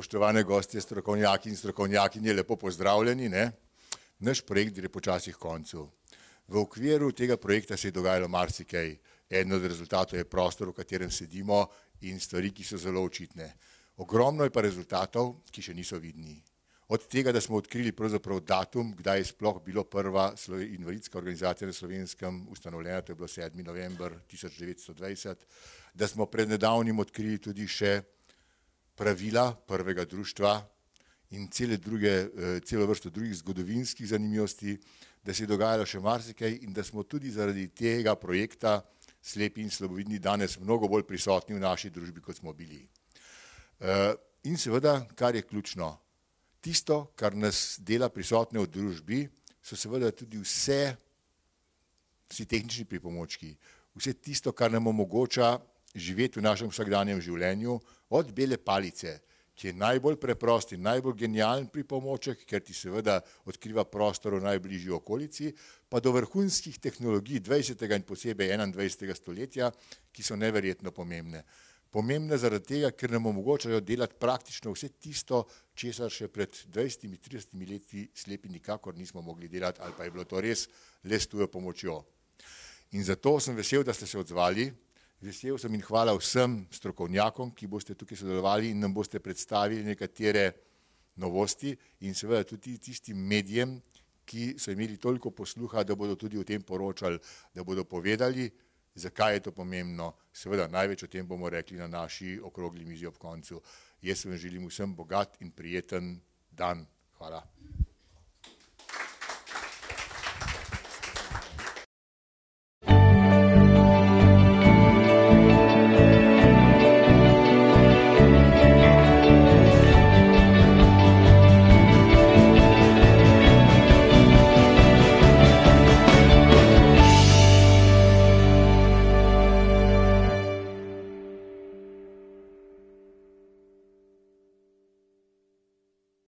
spoštovane gostje, strokovnjaki in strokovnjakinje, lepo pozdravljeni. Naš projekt gre počasi k koncu. V okviru tega projekta se je dogajalo marsikaj. Eden od rezultatov je prostor, v katerem sedimo, in stvari, ki so zelo očitne. Ogromno je pa rezultatov, ki še niso vidni. Od tega, da smo odkrili pravzaprav datum, kdaj je sploh bila prva invalidska organizacija na Slovenskem ustanovljena, to je bilo 7. november 1920, da smo pred nedavnim odkrili tudi še pravila prvega društva in celo vrsto drugih zgodovinskih zanimivosti, da se je dogajalo še marsikaj in da smo tudi zaradi tega projekta slepi in slabovidni danes mnogo bolj prisotni v naši družbi, kot smo bili. In seveda, kar je ključno, tisto, kar nas dela prisotne v družbi, so seveda tudi vsi tehnični pripomočki, vse tisto, kar nam omogoča živeti v našem vsakdanjem življenju, od bele palice, ki je najbolj preprost in najbolj genialen pripomoček, ker ti seveda odkriva prostor v najbližji okolici, pa do vrhunskih tehnologij 20. in posebej 21. stoletja, ki so neverjetno pomembne. Pomembne zaradi tega, ker nam omogočajo delati praktično vse tisto, česar še pred 20-30 leti slepi nikakor nismo mogli delati, ali pa je bilo to res le s tujo pomočjo. In zato sem vesel, da ste se odzvali. Vesel sem in hvala vsem strokovnjakom, ki boste tukaj sodelovali in nam boste predstavili nekatere novosti in seveda tudi tistim medijem, ki so imeli toliko posluha, da bodo tudi o tem poročali, da bodo povedali, zakaj je to pomembno. Seveda največ o tem bomo rekli na naši okrogli mizi ob koncu. Jaz vam želim vsem bogat in prijeten dan. Hvala.